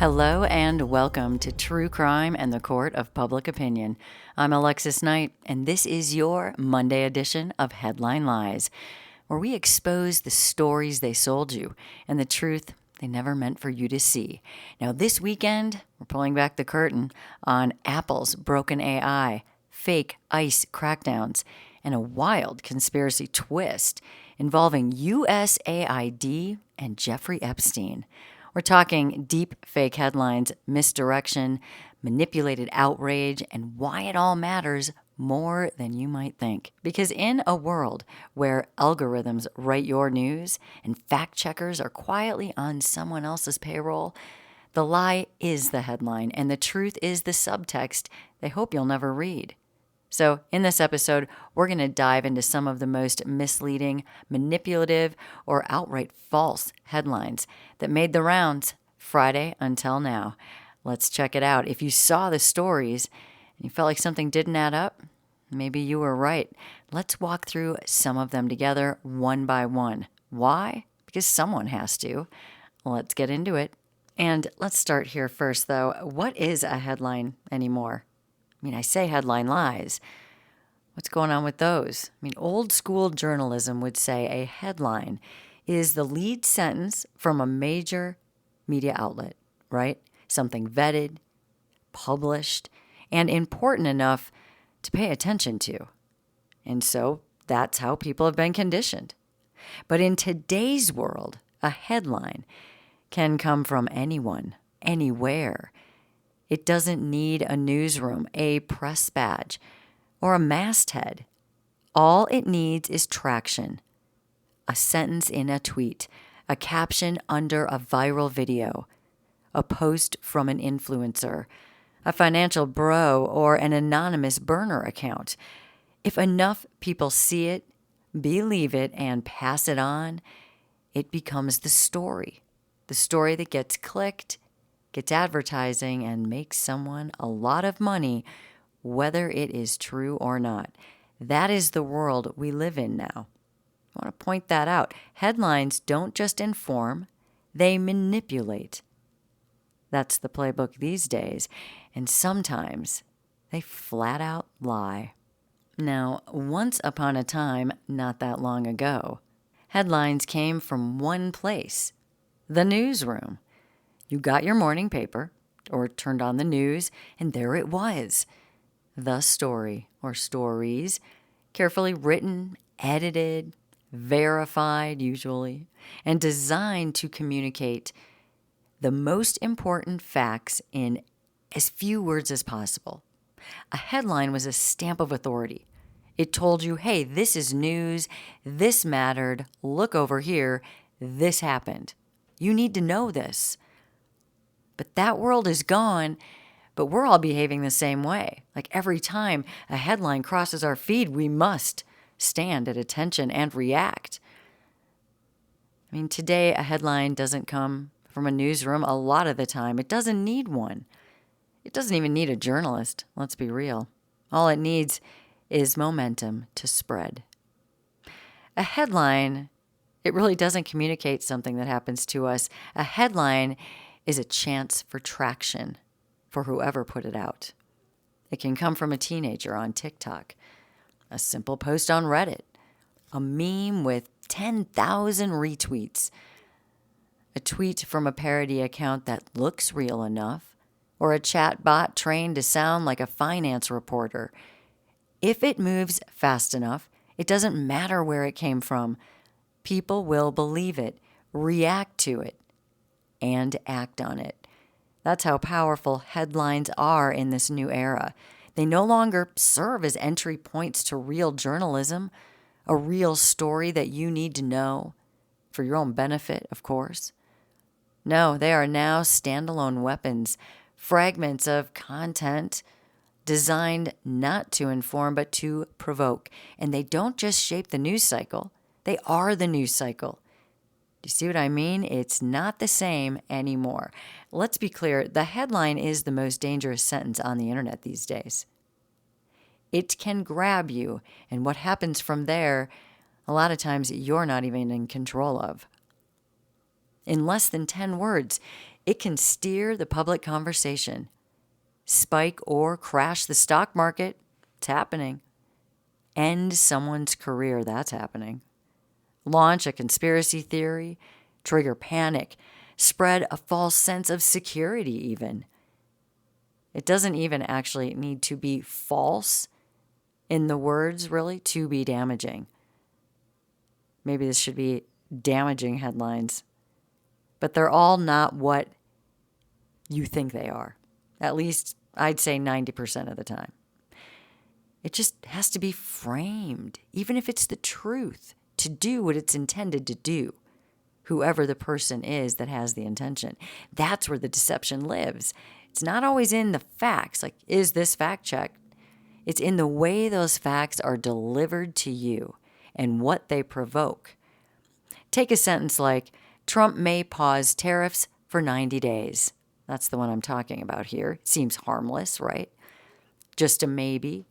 Hello and welcome to True Crime and the Court of Public Opinion. I'm Alexis Knight, and this is your Monday edition of Headline Lies, where we expose the stories they sold you and the truth they never meant for you to see. Now, this weekend, we're pulling back the curtain on Apple's broken AI, fake ICE crackdowns, and a wild conspiracy twist involving USAID and Jeffrey Epstein. We're talking deep fake headlines, misdirection, manipulated outrage, and why it all matters more than you might think. Because in a world where algorithms write your news and fact checkers are quietly on someone else's payroll, the lie is the headline and the truth is the subtext they hope you'll never read. So, in this episode, we're going to dive into some of the most misleading, manipulative, or outright false headlines that made the rounds Friday until now. Let's check it out. If you saw the stories and you felt like something didn't add up, maybe you were right. Let's walk through some of them together one by one. Why? Because someone has to. Let's get into it. And let's start here first, though. What is a headline anymore? I say headline lies. What's going on with those? Old school journalism would say a headline is the lead sentence from a major media outlet, right? Something vetted, published, and important enough to pay attention to. And so that's how people have been conditioned. But in today's world, a headline can come from anyone, anywhere. It doesn't need a newsroom, a press badge, or a masthead. All it needs is traction. A sentence in a tweet, a caption under a viral video, a post from an influencer, a financial bro, or an anonymous burner account. If enough people see it, believe it, and pass it on, it becomes the story that gets clicked, gets advertising, and makes someone a lot of money, whether it is true or not. That is the world we live in now. I want to point that out. Headlines don't just inform, they manipulate. That's the playbook these days, and sometimes they flat out lie. Now, once upon a time, not that long ago, headlines came from one place, the newsroom. You got your morning paper or turned on the news, and there it was. The story or stories, carefully written, edited, verified usually, and designed to communicate the most important facts in as few words as possible. A headline was a stamp of authority. It told you, hey, this is news, this mattered, look over here, this happened. You need to know this. But that world is gone, but we're all behaving the same way. Like every time a headline crosses our feed, we must stand at attention and react. Today a headline doesn't come from a newsroom a lot of the time. It doesn't need one. It doesn't even need a journalist, let's be real. All it needs is momentum to spread. A headline, it really doesn't communicate something that happens to us. A headline is a chance for traction for whoever put it out. It can come from a teenager on TikTok, a simple post on Reddit, a meme with 10,000 retweets, a tweet from a parody account that looks real enough, or a chat bot trained to sound like a finance reporter. If it moves fast enough, it doesn't matter where it came from. People will believe it, react to it, and act on it. That's how powerful headlines are in this new era. They no longer serve as entry points to real journalism, a real story that you need to know, for your own benefit, of course. No, they are now standalone weapons, fragments of content designed not to inform but to provoke. And they don't just shape the news cycle, they are the news cycle. Do you see what I mean? It's not the same anymore. Let's be clear, the headline is the most dangerous sentence on the internet these days. It can grab you, and what happens from there, a lot of times you're not even in control of. In less than 10 words, It can steer the public conversation, spike or crash the stock market. It's happening. End someone's career. That's happening. Launch a conspiracy theory, trigger panic, spread a false sense of security even. It doesn't even actually need to be false in the words, really, to be damaging. Maybe this should be damaging headlines. But they're all not what you think they are. At least I'd say 90% of the time. It just has to be framed, even if it's the truth, to do what it's intended to do, whoever the person is that has the intention. That's where the deception lives. It's not always in the facts, like, is this fact checked? It's in the way those facts are delivered to you and what they provoke. Take a sentence like, Trump may pause tariffs for 90 days. That's the one I'm talking about here. Seems harmless, right? Just a maybe.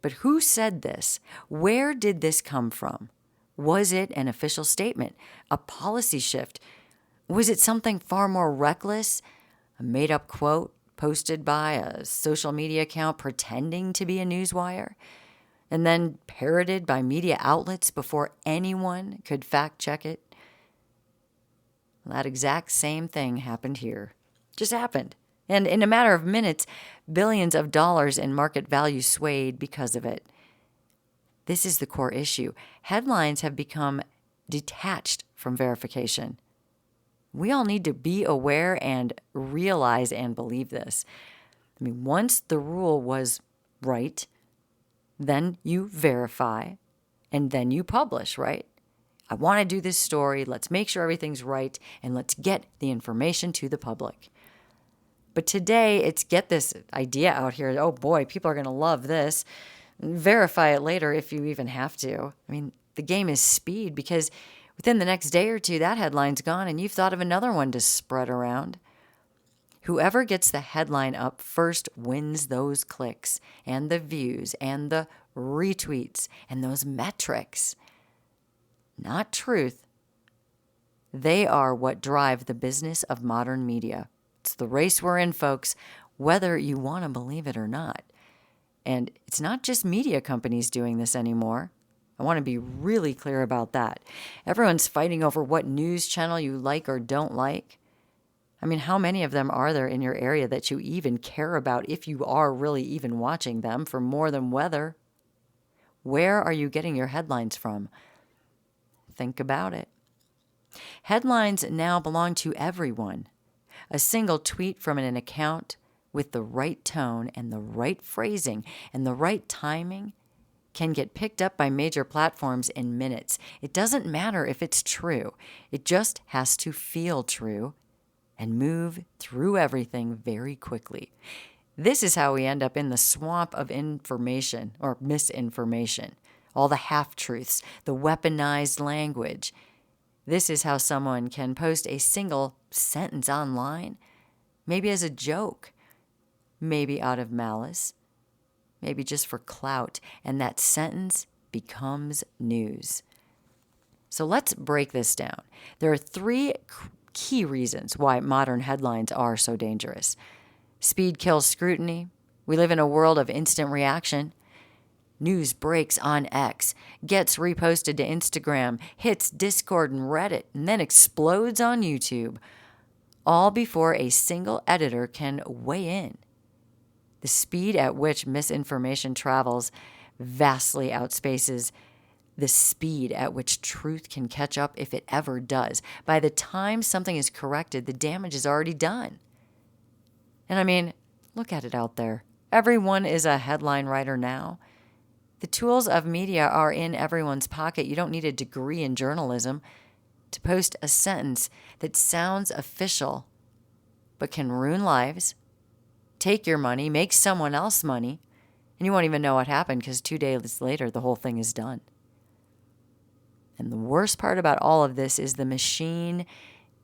But who said this? Where did this come from? Was it an official statement? A policy shift? Was it something far more reckless? A made-up quote posted by a social media account pretending to be a newswire? And then parroted by media outlets before anyone could fact-check it? That exact same thing happened here. Just happened. And in a matter of minutes, billions of dollars in market value swayed because of it. This is the core issue. Headlines have become detached from verification. We all need to be aware and realize and believe this. I mean, once the rule was right, then you verify, and then you publish, right? I want to do this story. Let's make sure everything's right, and let's get the information to the public. But today, it's get this idea out here. Oh boy, people are going to love this. Verify it later if you even have to. I mean, the game is speed, because within the next day or two, that headline's gone and you've thought of another one to spread around. Whoever gets the headline up first wins those clicks and the views and the retweets and those metrics. Not truth. They are what drive the business of modern media. It's the race we're in, folks, whether you want to believe it or not. And it's not just media companies doing this anymore. I want to be really clear about that. Everyone's fighting over what news channel you like or don't like. I mean, how many of them are there in your area that you even care about, if you are really even watching them, for more than weather? Where are you getting your headlines from? Think about it. Headlines now belong to everyone. A single tweet from an account with the right tone and the right phrasing and the right timing can get picked up by major platforms in minutes. It doesn't matter if it's true. It just has to feel true and move through everything very quickly. This is how we end up in the swamp of information or misinformation, all the half-truths, the weaponized language. This is how someone can post a single sentence online, maybe as a joke, maybe out of malice, maybe just for clout, and that sentence becomes news. So let's break this down. There are three key reasons why modern headlines are so dangerous. Speed kills scrutiny. We live in a world of instant reaction. News breaks on X, gets reposted to Instagram, hits Discord and Reddit, and then explodes on YouTube, all before a single editor can weigh in. The speed at which misinformation travels vastly outspaces the speed at which truth can catch up, if it ever does. By the time something is corrected, the damage is already done. And I mean, look at it out there. Everyone is a headline writer now. The tools of media are in everyone's pocket. You don't need a degree in journalism to post a sentence that sounds official but can ruin lives, take your money, make someone else money, and you won't even know what happened because 2 days later the whole thing is done. And the worst part about all of this is the machine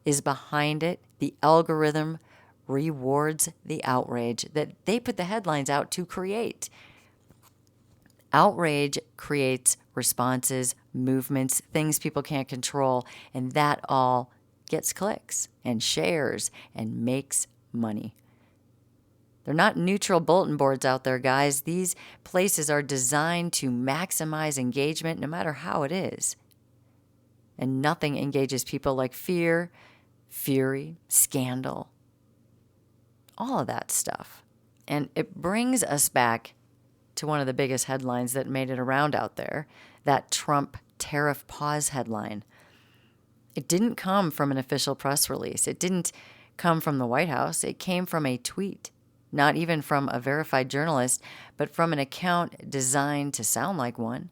is behind it. The algorithm rewards the outrage that they put the headlines out to create. Outrage creates responses, movements, things people can't control, and that all gets clicks and shares and makes money. They're not neutral bulletin boards out there, guys. These places are designed to maximize engagement no matter how it is. And nothing engages people like fear, fury, scandal, all of that stuff. And it brings us back to one of the biggest headlines that made it around out there, that Trump tariff pause headline. It didn't come from an official press release. It didn't come from the White House. It came from a tweet, not even from a verified journalist, but from an account designed to sound like one.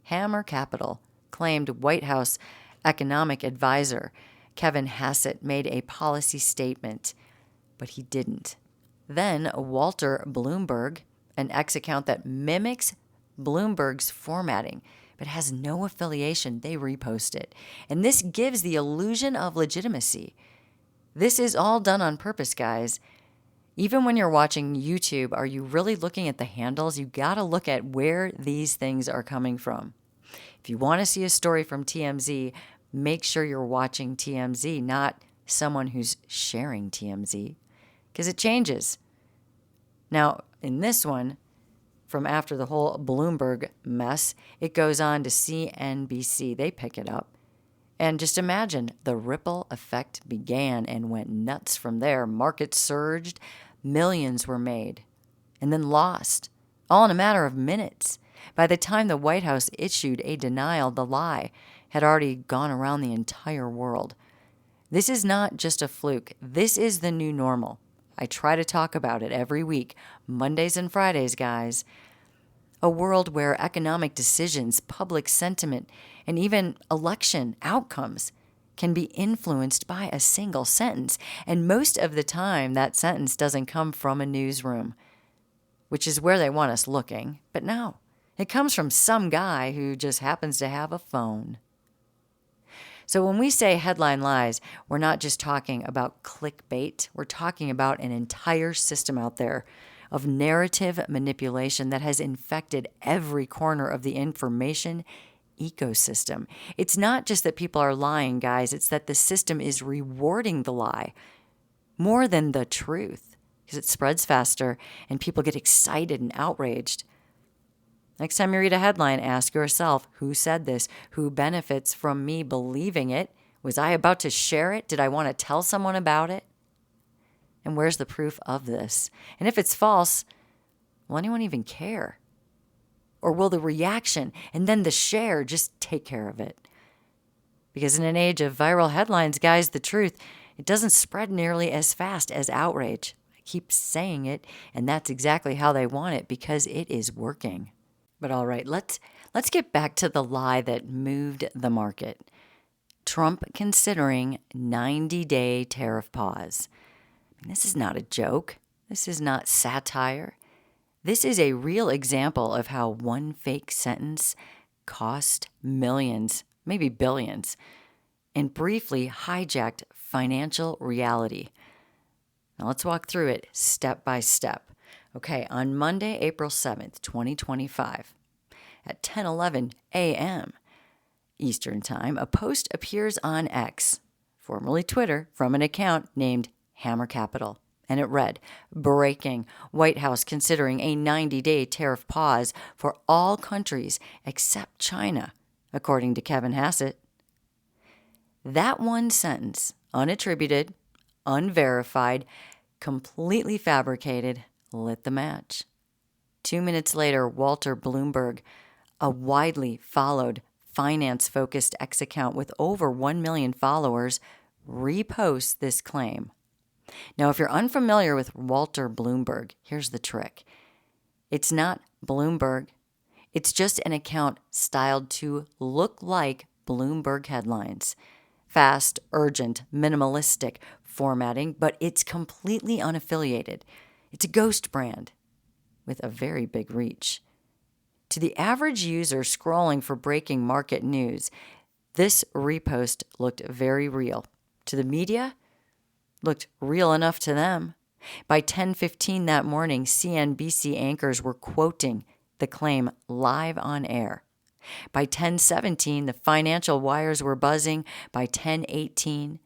Hammer Capital claimed White House economic advisor Kevin Hassett made a policy statement, but he didn't. Then Walter Bloomberg, an X account that mimics Bloomberg's formatting but has no affiliation, they repost it. And this gives the illusion of legitimacy. This is all done on purpose, guys. Even when you're watching YouTube, are you really looking at the handles? You got to look at where these things are coming from. If you want to see a story from TMZ, make sure you're watching TMZ, not someone who's sharing TMZ, because it changes. Now, in this one, from after the whole Bloomberg mess, it goes on to CNBC. They pick it up. And just imagine the ripple effect began and went nuts from there. Markets surged, millions were made, and then lost, all in a matter of minutes. By the time the White House issued a denial, the lie had already gone around the entire world. This is not just a fluke. This is the new normal. I try to talk about it every week, Mondays and Fridays, guys. A world where economic decisions, public sentiment, and even election outcomes can be influenced by a single sentence. And most of the time, that sentence doesn't come from a newsroom, which is where they want us looking. But no, it comes from some guy who just happens to have a phone. So when we say headline lies, we're not just talking about clickbait. We're talking about an entire system out there of narrative manipulation that has infected every corner of the information ecosystem. It's not just that people are lying, guys. It's that the system is rewarding the lie more than the truth because it spreads faster and people get excited and outraged. Next time you read a headline, ask yourself, who said this? Who benefits from me believing it? Was I about to share it? Did I want to tell someone about it? And where's the proof of this? And if it's false, will anyone even care? Or will the reaction and then the share just take care of it? Because in an age of viral headlines, guys, the truth, it doesn't spread nearly as fast as outrage. I keep saying it, and that's exactly how they want it because it is working. But all right, let's get back to the lie that moved the market. Trump considering 90-day tariff pause. This is not a joke. This is not satire. This is a real example of how one fake sentence cost millions, maybe billions, and briefly hijacked financial reality. Now let's walk through it step by step. Okay, on Monday, April 7th, 2025, at 10:11 a.m. Eastern Time, a post appears on X, formerly Twitter, from an account named Hammer Capital. And it read, "Breaking: White House considering a 90-day tariff pause for all countries except China," according to Kevin Hassett. That one sentence, unattributed, unverified, completely fabricated, lit the match. 2 minutes later, Walter Bloomberg, a widely followed finance-focused X account with over 1 million followers, reposts this claim. Now, if you're unfamiliar with Walter Bloomberg, here's the trick. It's not Bloomberg. It's just an account styled to look like Bloomberg headlines. Fast, urgent, minimalistic formatting, but it's completely unaffiliated. It's a ghost brand with a very big reach. To the average user scrolling for breaking market news, this repost looked very real. To the media, looked real enough to them. By 10:15 that morning, CNBC anchors were quoting the claim live on air. By 10:17, the financial wires were buzzing. By 10:18,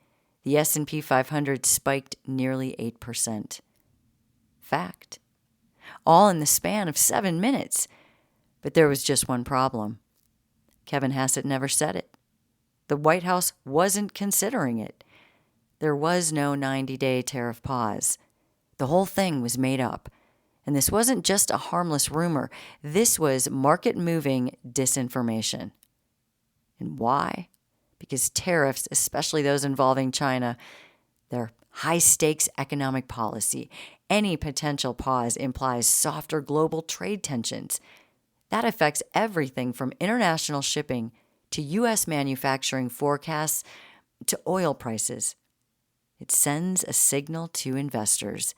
The S&P 500 spiked nearly 8%. Fact. All in the span of 7 minutes. But there was just one problem. Kevin Hassett never said it. The White House wasn't considering it. There was no 90-day tariff pause. The whole thing was made up. And this wasn't just a harmless rumor. This was market-moving disinformation. And why? Because tariffs, especially those involving China, they're high-stakes economic policy. Any potential pause implies softer global trade tensions. That affects everything from international shipping to U.S. manufacturing forecasts to oil prices. It sends a signal to investors.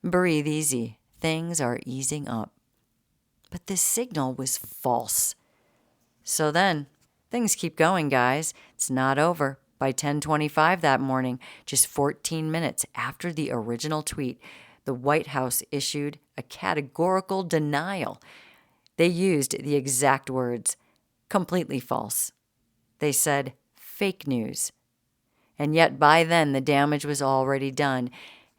Breathe easy. Things are easing up. But this signal was false. So then, things keep going, guys. It's not over. By 10:25 that morning, just 14 minutes after the original tweet, the White House issued a categorical denial. They used the exact words, completely false. They said, fake news. And yet by then, the damage was already done.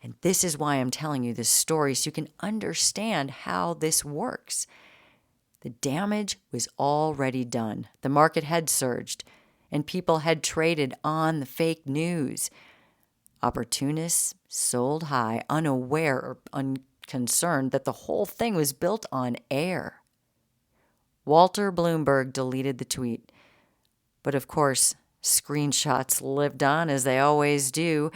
And this is why I'm telling you this story, so you can understand how this works. The damage was already done. The market had surged, and people had traded on the fake news. Opportunists sold high, unaware or unconcerned that the whole thing was built on air. Walter Bloomberg deleted the tweet. But of course, screenshots lived on as they always do.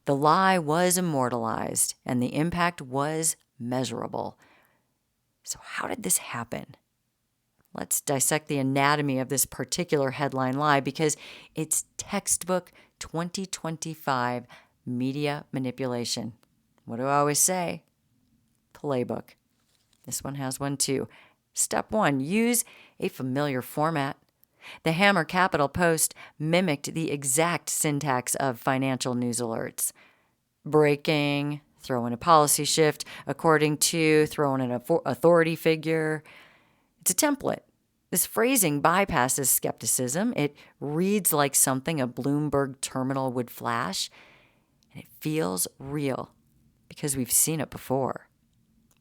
The lie was immortalized, and the impact was measurable. So how did this happen? Let's dissect the anatomy of this particular headline lie because it's textbook 2025 media manipulation. What do I always say? Playbook. This one has one too. Step 1, use a familiar format. The Hammer Capital post mimicked the exact syntax of financial news alerts. Breaking, throw in a policy shift, according to, throw in an authority figure. It's a template. This phrasing bypasses skepticism. It reads like something a Bloomberg terminal would flash, and it feels real because we've seen it before.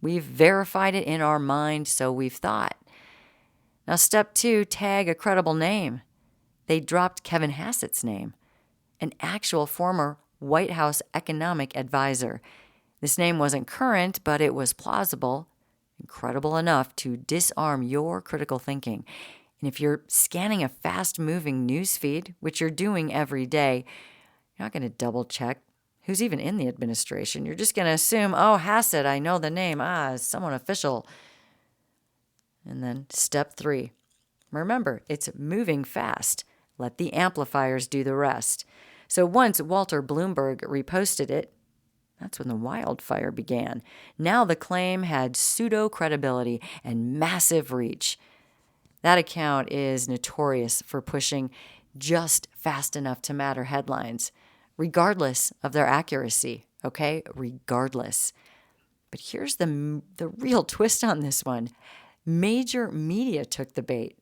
We've verified it in our mind, so we've thought. Now, step 2, tag a credible name. They dropped Kevin Hassett's name, an actual former White House economic advisor. This name wasn't current, but it was plausible, incredible enough to disarm your critical thinking. And if you're scanning a fast-moving news feed, which you're doing every day, you're not going to double-check who's even in the administration. You're just going to assume, oh, Hassett, I know the name. Someone official. And then step 3. Remember, it's moving fast. Let the amplifiers do the rest. So once Walter Bloomberg reposted it, that's when the wildfire began. Now the claim had pseudo-credibility and massive reach. That account is notorious for pushing just fast enough to matter headlines, regardless of their accuracy, okay? Regardless. But here's the real twist on this one. Major media took the bait.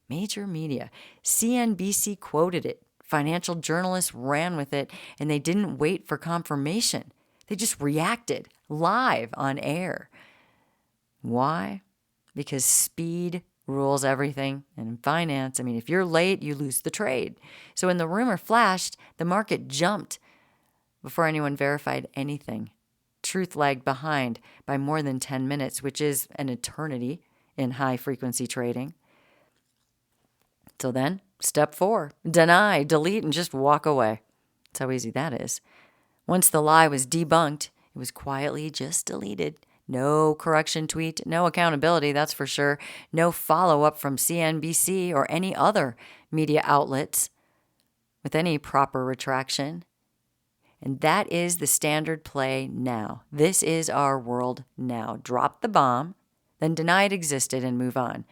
Major media. CNBC quoted it. Financial journalists ran with it, and they didn't wait for confirmation. They just reacted live on air. Why? Because speed rules everything. And in finance, if you're late, you lose the trade. So when the rumor flashed, the market jumped before anyone verified anything. Truth lagged behind by more than 10 minutes, which is an eternity in high-frequency trading. So then, step 4, deny, delete, and just walk away. That's how easy that is. Once the lie was debunked, it was quietly just deleted. No correction tweet, no accountability, that's for sure. No follow-up from CNBC or any other media outlets with any proper retraction. And that is the standard play now. This is our world now. Drop the bomb, then deny it existed and move on.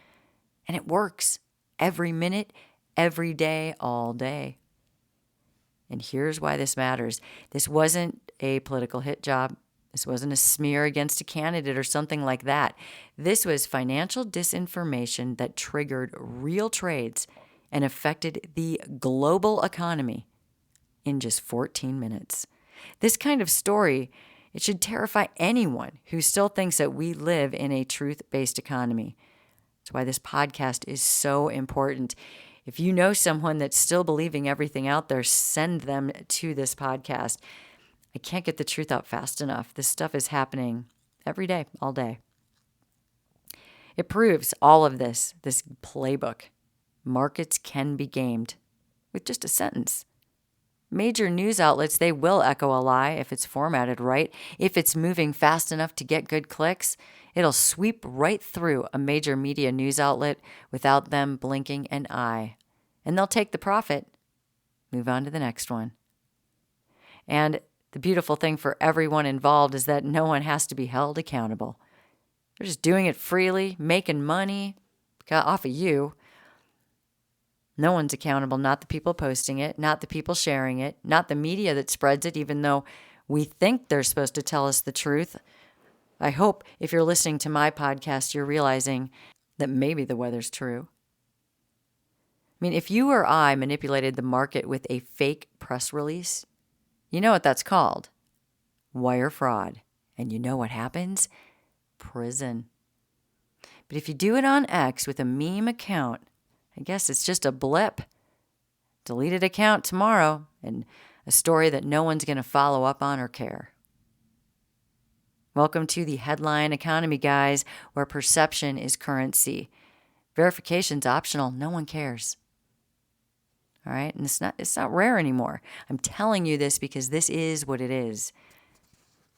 And it works every minute, every day, all day. And here's why this matters. This wasn't a political hit job. This wasn't a smear against a candidate or something like that. This was financial disinformation that triggered real trades and affected the global economy. in just 14 minutes. This kind of story, it should terrify anyone who still thinks that we live in a truth-based economy. That's why this podcast is so important. If you know someone that's still believing everything out there, send them to this podcast. I can't get the truth out fast enough. This stuff is happening every day, all day. It proves all of this playbook. Markets can be gamed with just a sentence. Major news outlets, they will echo a lie if it's formatted right. If it's moving fast enough to get good clicks, it'll sweep right through a major media news outlet without them blinking an eye. And they'll take the profit, move on to the next one. And the beautiful thing for everyone involved is that no one has to be held accountable. They're just doing it freely, making money off of you. No one's accountable, not the people posting it, not the people sharing it, not the media that spreads it, even though we think they're supposed to tell us the truth. I hope if you're listening to my podcast, you're realizing that maybe the weather's true. I mean, if you or I manipulated the market with a fake press release, you know what that's called? Wire fraud. And you know what happens? Prison. But if you do it on X with a meme account, I guess it's just a blip. Deleted account tomorrow, and a story that no one's going to follow up on or care. Welcome to the headline economy, guys, where perception is currency. Verification's optional. No one cares. All right? And it's not rare anymore. I'm telling you this because this is what it is.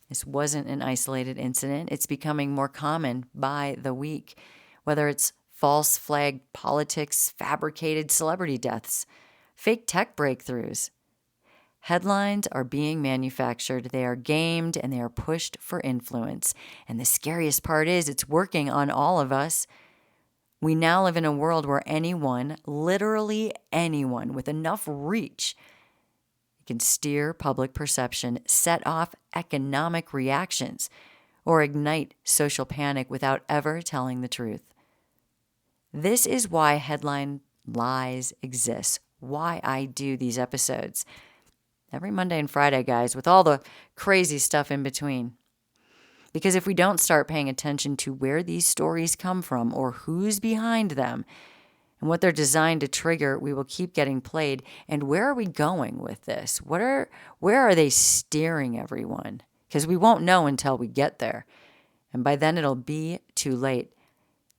This wasn't an isolated incident. It's becoming more common by the week, whether it's false flag politics, fabricated celebrity deaths, fake tech breakthroughs. Headlines are being manufactured, they are gamed, and they are pushed for influence. And the scariest part is it's working on all of us. We now live in a world where anyone, literally anyone with enough reach, can steer public perception, set off economic reactions, or ignite social panic without ever telling the truth. This is why headline lies exist, why I do these episodes every Monday and Friday, guys, with all the crazy stuff in between. Because if we don't start paying attention to where these stories come from or who's behind them and what they're designed to trigger, we will keep getting played. And where are we going with this? Where are they steering everyone? Because we won't know until we get there. And by then it'll be too late.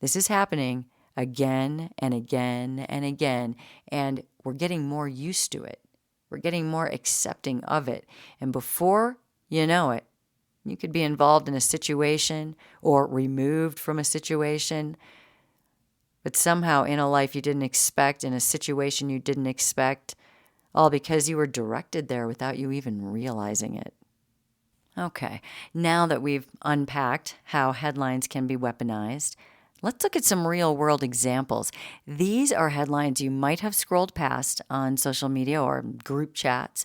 This is happening again and again and again, and we're getting more used to it. We're getting more accepting of it. And before you know it, you could be involved in a situation or removed from a situation, but somehow in a life you didn't expect, in a situation you didn't expect, all because you were directed there without you even realizing it. Okay, now that we've unpacked how headlines can be weaponized, let's look at some real-world examples. These are headlines you might have scrolled past on social media or group chats,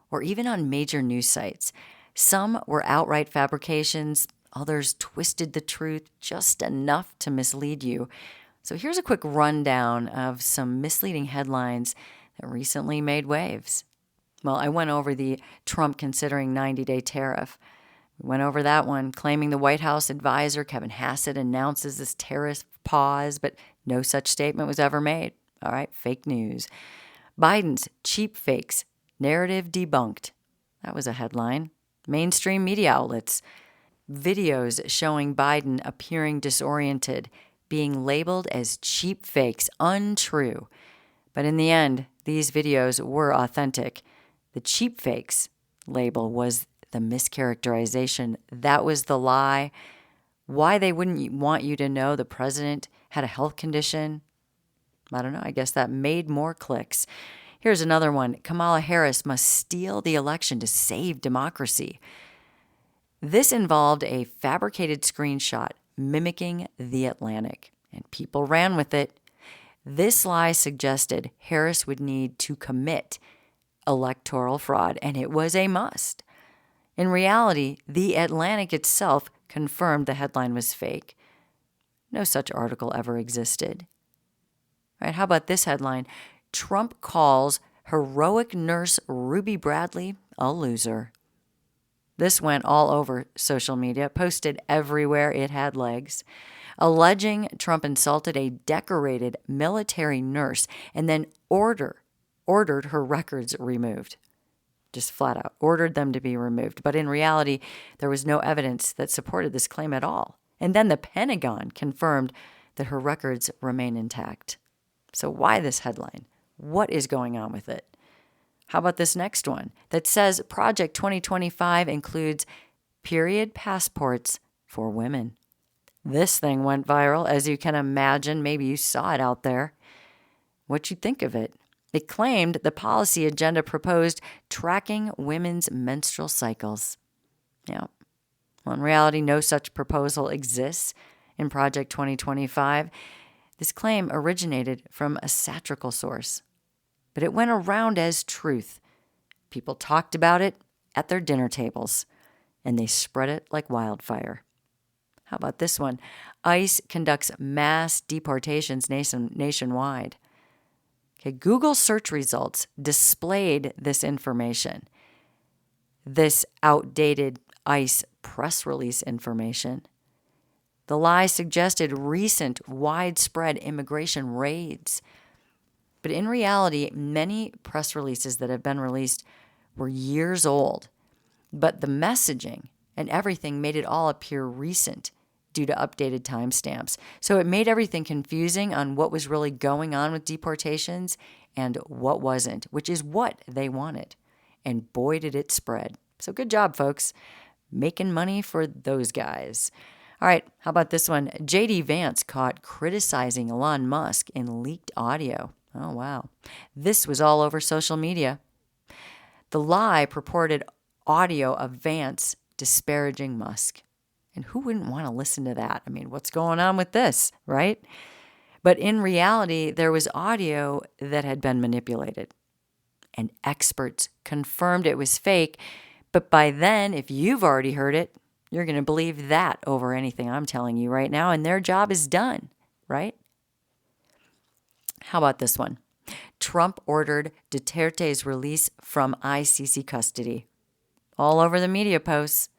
or even on major news sites. Some were outright fabrications, others twisted the truth just enough to mislead you. So here's a quick rundown of some misleading headlines that recently made waves. Well, I went over the Trump considering 90-day tariff. We went over that one, claiming the White House advisor, Kevin Hassett, announces this tariff pause, but no such statement was ever made. All right, fake news. Biden's cheap fakes, narrative debunked. That was a headline. Mainstream media outlets. Videos showing Biden appearing disoriented, being labeled as cheap fakes, untrue. But in the end, these videos were authentic. The cheap fakes label was the mischaracterization. That was the lie. Why they wouldn't want you to know the president had a health condition, I don't know. I guess that made more clicks. Here's another one. Kamala Harris must steal the election to save democracy. This involved a fabricated screenshot mimicking The Atlantic, and people ran with it. This lie suggested Harris would need to commit electoral fraud, and it was a must. In reality, The Atlantic itself confirmed the headline was fake. No such article ever existed. All right, how about this headline? Trump calls Heroic nurse Ruby Bradley, a loser. This went all over social media, posted everywhere it had legs, alleging Trump insulted a decorated military nurse and then ordered her records removed. Just flat out ordered them to be removed. But in reality, there was no evidence that supported this claim at all. And then the Pentagon confirmed that her records remain intact. So why this headline? What is going on with it? How about this next one that says Project 2025 includes period passports for women? This thing went viral, as you can imagine. Maybe you saw it out there. What'd you think of it? It claimed the policy agenda proposed tracking women's menstrual cycles. Yeah. Well, in reality, no such proposal exists in Project 2025. This claim originated from a satirical source, but it went around as truth. People talked about it at their dinner tables, and they spread it like wildfire. How about this one? ICE conducts mass deportations nationwide. Okay, Google search results displayed this information. This outdated ICE press release information. The lie suggested recent widespread immigration raids. But in reality, many press releases that have been released were years old. But the messaging and everything made it all appear recent due to updated timestamps. So it made everything confusing on what was really going on with deportations and what wasn't, which is what they wanted. And boy, did it spread. So good job, folks. Making money for those guys. All right, how about this one? J.D. Vance caught criticizing Elon Musk in leaked audio. Oh, wow. This was all over social media. The lie purported audio of Vance disparaging Musk. And who wouldn't want to listen to that? I mean, what's going on with this, right? But in reality, there was audio that had been manipulated. And experts confirmed it was fake. But by then, if you've already heard it, you're going to believe that over anything I'm telling you right now. And their job is done, right? How about this one? Trump ordered Duterte's release from ICC custody. All over the media posts,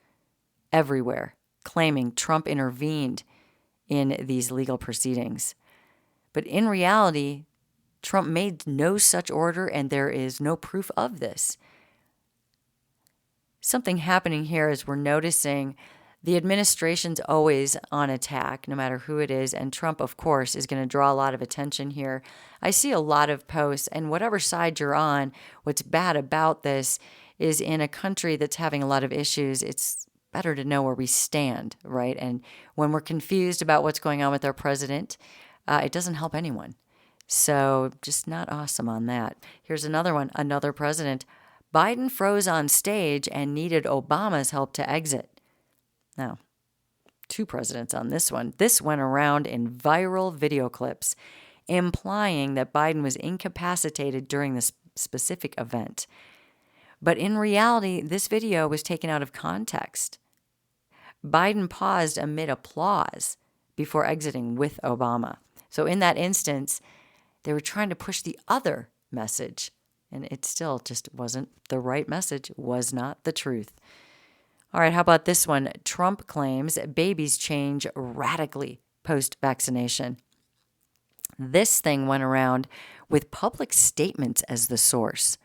everywhere, claiming Trump intervened in these legal proceedings. But in reality, Trump made no such order, and there is no proof of this. Something happening here is we're noticing the administration's always on attack, no matter who it is, and Trump, of course, is going to draw a lot of attention here. I see a lot of posts, and whatever side you're on, what's bad about this is in a country that's having a lot of issues, it's better to know where we stand, right? And when we're confused about what's going on with our president, it doesn't help anyone. So just not awesome on that. Here's another one, another president. Biden froze on stage and needed Obama's help to exit. Now, two presidents on this one. This went around in viral video clips, implying that Biden was incapacitated during this specific event. But in reality, this video was taken out of context. Biden paused amid applause before exiting with Obama. So in that instance, they were trying to push the other message, and it still just wasn't the right message, was not the truth. All right, how about this one? Trump claims babies change radically post-vaccination. This thing went around with public statements as the source.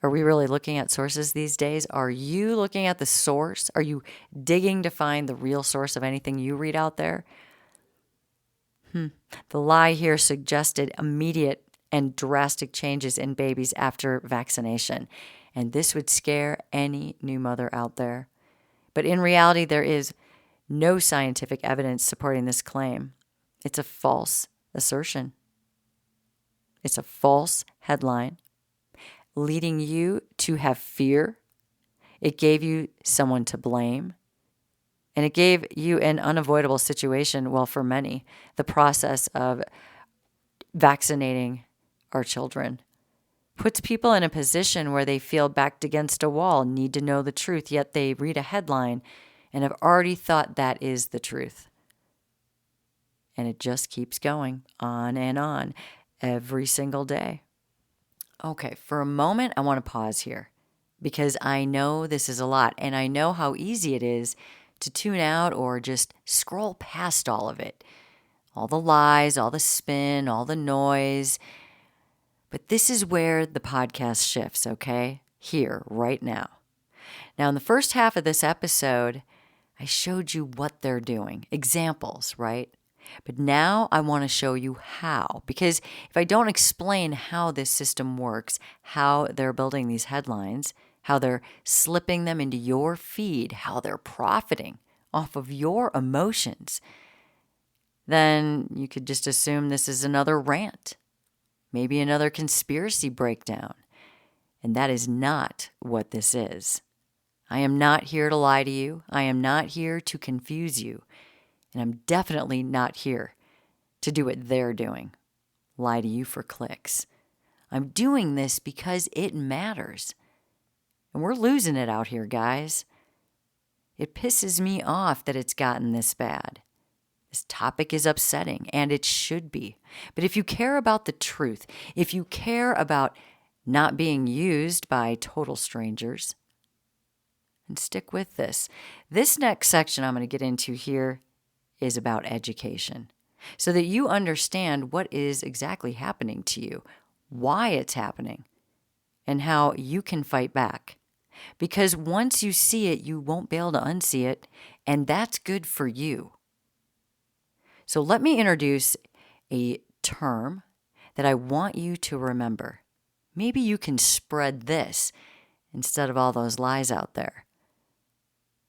Are we really looking at sources these days? Are you looking at the source? Are you digging to find the real source of anything you read out there? The lie here suggested immediate and drastic changes in babies after vaccination. And this would scare any new mother out there. But in reality, there is no scientific evidence supporting this claim. It's a false assertion. It's a false headline, leading you to have fear. It gave you someone to blame. And it gave you an unavoidable situation, well, for many, the process of vaccinating our children. Puts people in a position where they feel backed against a wall, need to know the truth, yet they read a headline and have already thought that is the truth. And it just keeps going on and on every single day. Okay, for a moment, I want to pause here because I know this is a lot and I know how easy it is to tune out or just scroll past all of it. All the lies, all the spin, all the noise. But this is where the podcast shifts, okay? Here, right now. Now, in the first half of this episode, I showed you what they're doing, examples, right? But now I want to show you how, because if I don't explain how this system works, how they're building these headlines, how they're slipping them into your feed, how they're profiting off of your emotions, then you could just assume this is another rant, maybe another conspiracy breakdown. And that is not what this is. I am not here to lie to you. I am not here to confuse you. And I'm definitely not here to do what they're doing, lie to you for clicks. I'm doing this because it matters. And we're losing it out here, guys. It pisses me off that it's gotten this bad. This topic is upsetting, and it should be. But if you care about the truth, if you care about not being used by total strangers, and stick with this. This next section I'm going to get into here is about education, so that you understand what is exactly happening to you, why it's happening, and how you can fight back. Because once you see it, you won't be able to unsee it, and that's good for you. So let me introduce a term that I want you to remember. Maybe you can spread this instead of all those lies out there.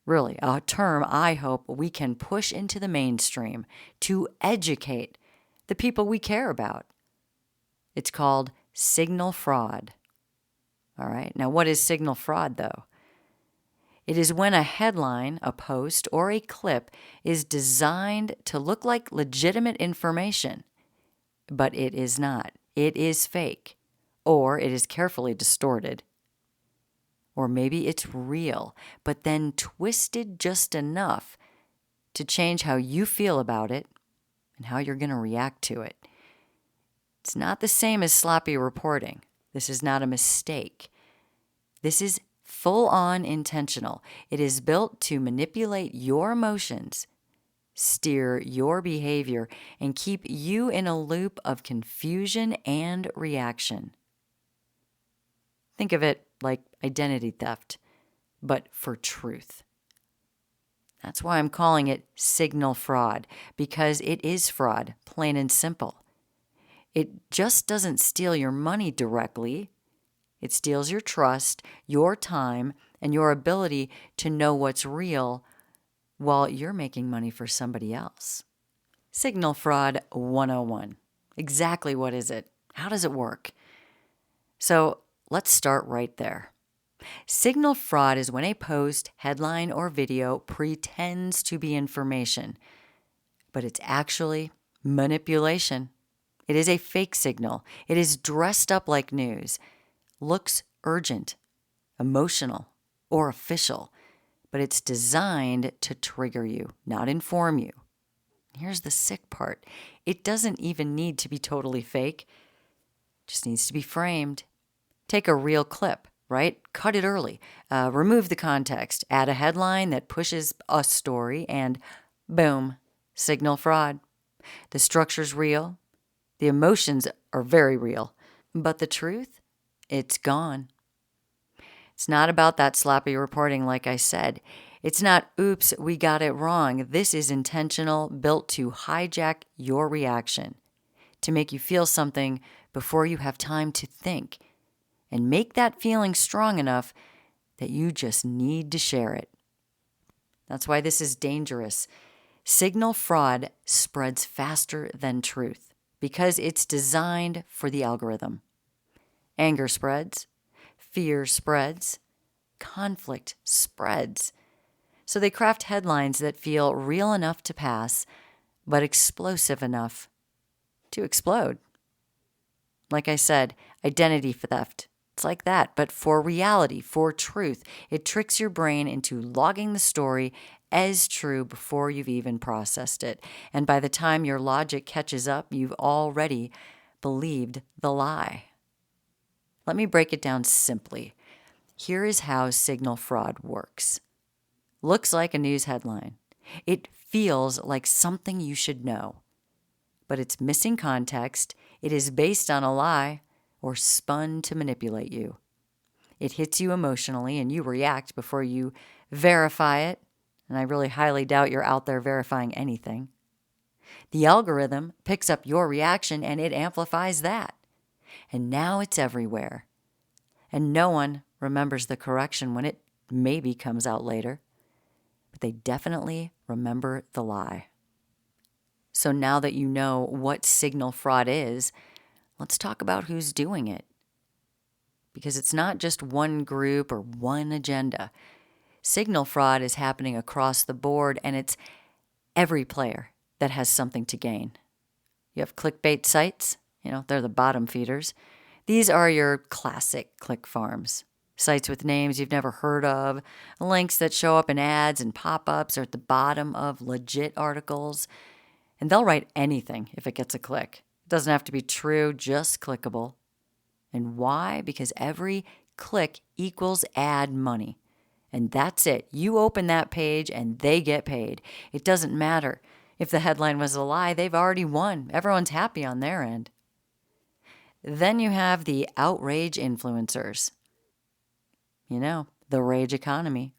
Really, a term I hope we can push into the mainstream to educate the people we care about. It's called signal fraud. All right, now what is signal fraud though? It is when a headline, a post, or a clip is designed to look like legitimate information, but it is not. It is fake, or it is carefully distorted. Or maybe it's real, but then twisted just enough to change how you feel about it and how you're going to react to it. It's not the same as sloppy reporting. This is not a mistake. This is full-on intentional. It is built to manipulate your emotions, steer your behavior, and keep you in a loop of confusion and reaction. Think of it like identity theft, but for truth. That's why I'm calling it signal fraud, because it is fraud, plain and simple. It just doesn't steal your money directly. It steals your trust, your time, and your ability to know what's real while you're making money for somebody else. Signal fraud 101. Exactly what is it? How does it work? So let's start right there. Signal fraud is when a post, headline, or video pretends to be information, but it's actually manipulation. It is a fake signal. It is dressed up like news, looks urgent, emotional, or official, but it's designed to trigger you, not inform you. Here's the sick part. It doesn't even need to be totally fake. It just needs to be framed. Take a real clip, right? Cut it early. Remove the context. Add a headline that pushes a story, and boom, signal fraud. The structure's real. The emotions are very real. But the truth? It's gone. It's not about that sloppy reporting, like I said. It's not, oops, we got it wrong. This is intentional, built to hijack your reaction, to make you feel something before you have time to think, and make that feeling strong enough that you just need to share it. That's why this is dangerous. Signal fraud spreads faster than truth because it's designed for the algorithm. Anger spreads, fear spreads, conflict spreads. So they craft headlines that feel real enough to pass, but explosive enough to explode. Like I said, identity theft. It's like that, but for reality, for truth. It tricks your brain into logging the story as true before you've even processed it. And by the time your logic catches up, you've already believed the lie. Let me break it down simply. Here is how signal fraud works. Looks like a news headline. It feels like something you should know, but it's missing context. It is based on a lie or spun to manipulate you. It hits you emotionally and you react before you verify it, and I really highly doubt you're out there verifying anything. The algorithm picks up your reaction and it amplifies that. And now it's everywhere. And no one remembers the correction when it maybe comes out later. But they definitely remember the lie. So now that you know what signal fraud is, let's talk about who's doing it. Because it's not just one group or one agenda. Signal fraud is happening across the board, and it's every player that has something to gain. You have clickbait sites, they're the bottom feeders. These are your classic click farms. Sites with names you've never heard of, links that show up in ads and pop-ups or at the bottom of legit articles. And they'll write anything if it gets a click. It doesn't have to be true, just clickable. And why? Because every click equals ad money. And that's it. You open that page and they get paid. It doesn't matter if the headline was a lie. They've already won. Everyone's happy on their end. Then you have the outrage influencers. The rage economy.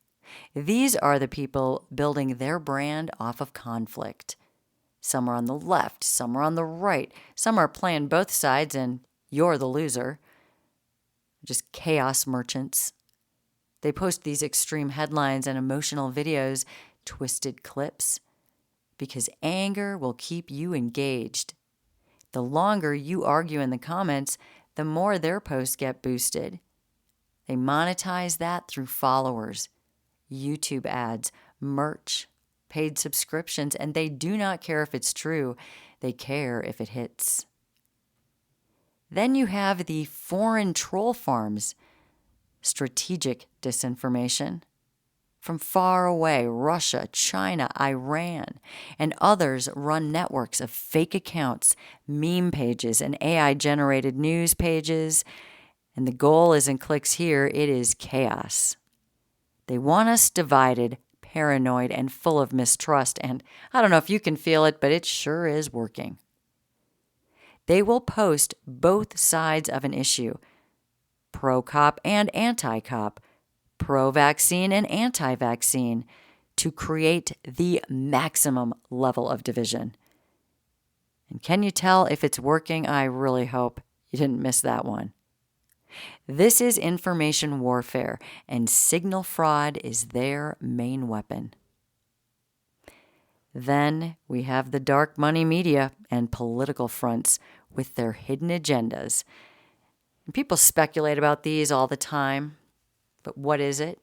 These are the people building their brand off of conflict. Some are on the left, some are on the right, some are playing both sides and you're the loser. Just chaos merchants. They post these extreme headlines and emotional videos, twisted clips, because anger will keep you engaged. The longer you argue in the comments, the more their posts get boosted. They monetize that through followers, YouTube ads, merch, paid subscriptions, and they do not care if it's true. They care if it hits. Then you have the foreign troll farms, strategic disinformation. From far away, Russia, China, Iran, and others run networks of fake accounts, meme pages, and AI-generated news pages. And the goal isn't clicks here, it is chaos. They want us divided, paranoid, and full of mistrust. And I don't know if you can feel it, but it sure is working. They will post both sides of an issue, pro-cop and anti-cop, pro-vaccine and anti-vaccine, to create the maximum level of division. And can you tell if it's working? I really hope you didn't miss that one. This is information warfare, and signal fraud is their main weapon. Then we have the dark money media and political fronts with their hidden agendas. And people speculate about these all the time, but what is it?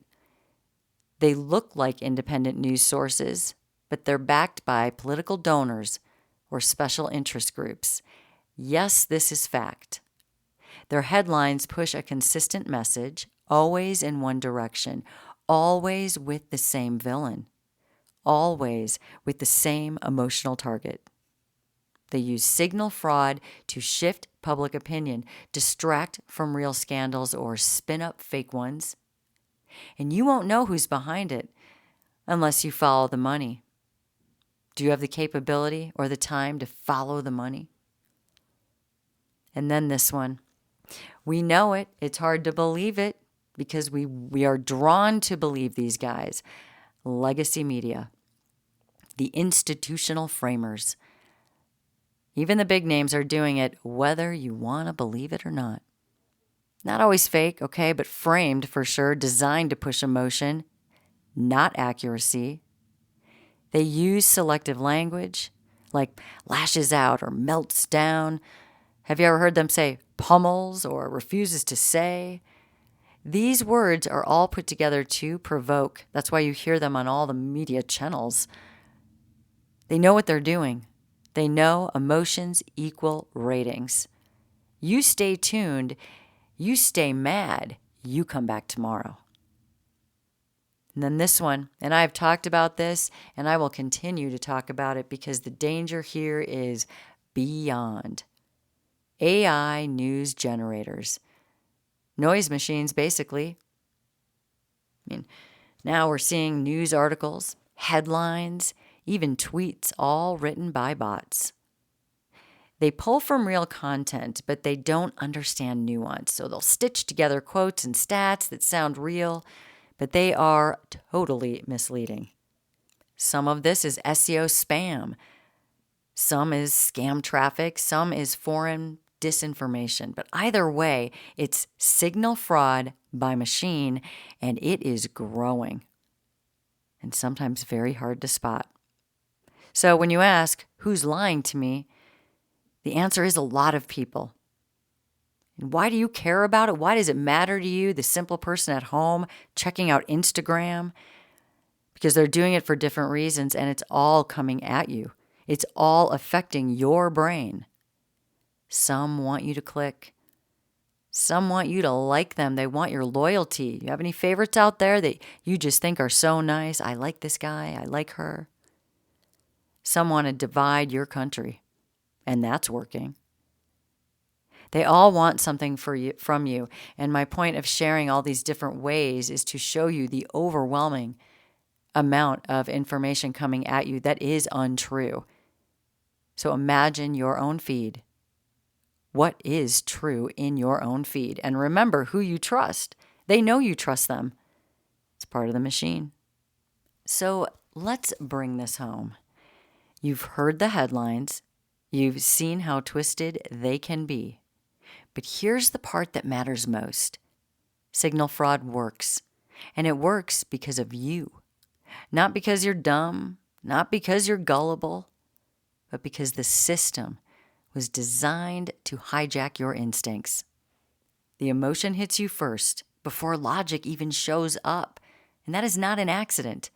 They look like independent news sources, but they're backed by political donors or special interest groups. Yes, this is fact. Their headlines push a consistent message, always in one direction, always with the same villain, always with the same emotional target. They use signal fraud to shift public opinion, distract from real scandals, or spin up fake ones. And you won't know who's behind it unless you follow the money. Do you have the capability or the time to follow the money? And then this one. We know it. It's hard to believe it because we are drawn to believe these guys. Legacy media. The institutional framers. Even the big names are doing it whether you want to believe it or not. Not always fake, okay, but framed for sure, designed to push emotion, not accuracy. They use selective language like lashes out or melts down. Have you ever heard them say pummels or refuses to say? These words are all put together to provoke. That's why you hear them on all the media channels. They know what they're doing. They know emotions equal ratings. You stay tuned, you stay mad, you come back tomorrow. And then this one, and I've talked about this, and I will continue to talk about it because the danger here is beyond. AI news generators. Noise machines, basically. I mean, now we're seeing news articles, headlines, even tweets, all written by bots. They pull from real content, but they don't understand nuance. So they'll stitch together quotes and stats that sound real, but they are totally misleading. Some of this is SEO spam. Some is scam traffic. Some is foreign disinformation. But either way, it's signal fraud by machine, and it is growing. And sometimes very hard to spot. So when you ask, who's lying to me? The answer is a lot of people. And why do you care about it? Why does it matter to you, the simple person at home checking out Instagram? Because they're doing it for different reasons, and it's all coming at you. It's all affecting your brain. Some want you to click. Some want you to like them. They want your loyalty. You have any favorites out there that you just think are so nice? I like this guy. I like her. Some want to divide your country, and that's working. They all want something from you. And my point of sharing all these different ways is to show you the overwhelming amount of information coming at you that is untrue. So imagine your own feed. What is true in your own feed? And remember who you trust. They know you trust them. It's part of the machine. So let's bring this home. You've heard the headlines. You've seen how twisted they can be. But here's the part that matters most. Signal fraud works. And it works because of you. Not because you're dumb, not because you're gullible, but because the system was designed to hijack your instincts. The emotion hits you first, before logic even shows up. And that is not an accident.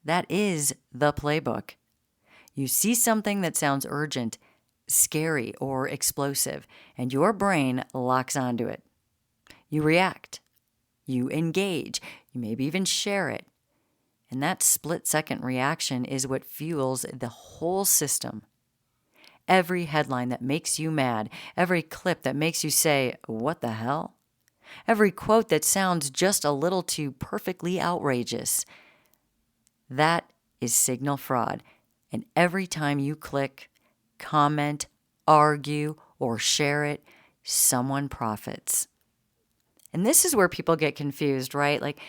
That is the playbook. You see something that sounds urgent, scary, or explosive, and your brain locks onto it. You react. You engage. You maybe even share it. And that split-second reaction is what fuels the whole system. Every headline that makes you mad, every clip that makes you say, "What the hell?" Every quote that sounds just a little too perfectly outrageous. That is signal fraud. And every time you click, comment, argue, or share it, someone profits. And this is where people get confused, right? Like,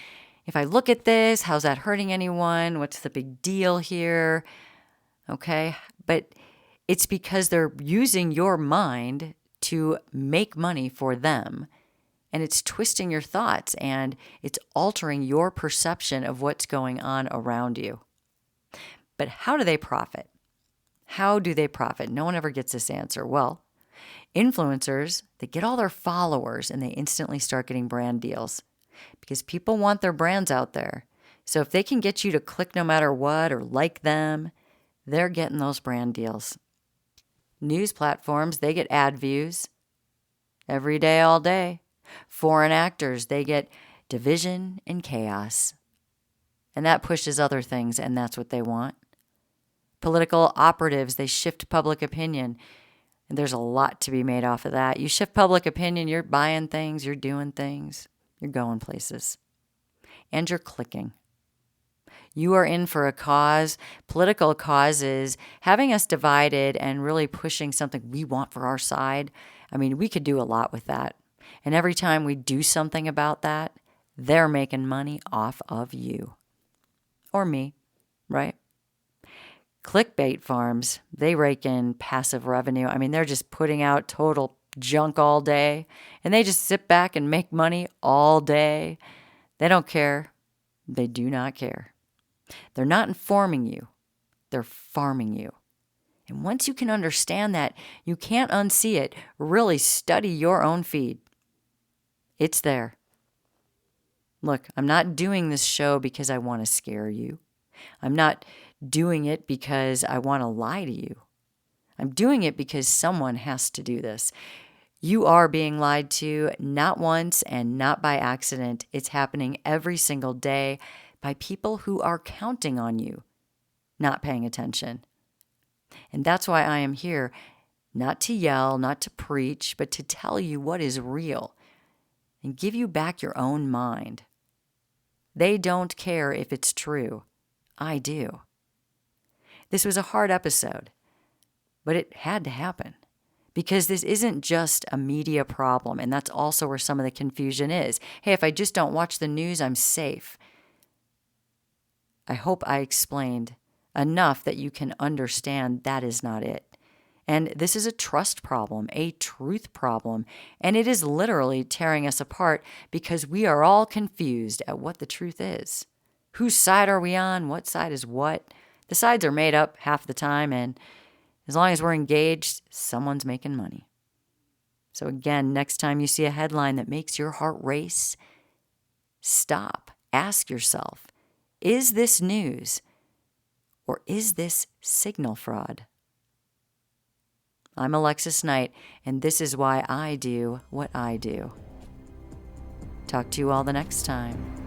if I look at this, how's that hurting anyone? What's the big deal here? Okay, but it's because they're using your mind to make money for them. And it's twisting your thoughts and it's altering your perception of what's going on around you. But how do they profit? How do they profit? No one ever gets this answer. Well, influencers, they get all their followers and they instantly start getting brand deals because people want their brands out there. So if they can get you to click no matter what or like them, they're getting those brand deals. News platforms, they get ad views every day, all day. Foreign actors, they get division and chaos. And that pushes other things, and that's what they want. Political operatives, they shift public opinion. And there's a lot to be made off of that. You shift public opinion, you're buying things, you're doing things, you're going places. And you're clicking. You are in for a cause. Political causes, having us divided and really pushing something we want for our side. I mean, we could do a lot with that. And every time we do something about that, they're making money off of you. Or me, right? Clickbait farms, they rake in passive revenue. I mean, they're just putting out total junk all day. And they just sit back and make money all day. They don't care. They do not care. They're not informing you. They're farming you. And once you can understand that, you can't unsee it. Really study your own feed. It's there. Look, I'm not doing this show because I want to scare you. I'm not doing it because I want to lie to you. I'm doing it because someone has to do this. You are being lied to, not once and not by accident. It's happening every single day by people who are counting on you, not paying attention. And that's why I am here, not to yell, not to preach, but to tell you what is real. and give you back your own mind. They don't care if it's true. I do. This was a hard episode, but it had to happen because this isn't just a media problem, and that's also where some of the confusion is. Hey, if I just don't watch the news, I'm safe. I hope I explained enough that you can understand that is not it. And this is a trust problem, a truth problem, and it is literally tearing us apart because we are all confused at what the truth is. Whose side are we on? What side is what? The sides are made up half the time, and as long as we're engaged, someone's making money. So again, next time you see a headline that makes your heart race, stop. Ask yourself, is this news or is this signal fraud? I'm Alexis Knight, and this is why I do what I do. Talk to you all the next time.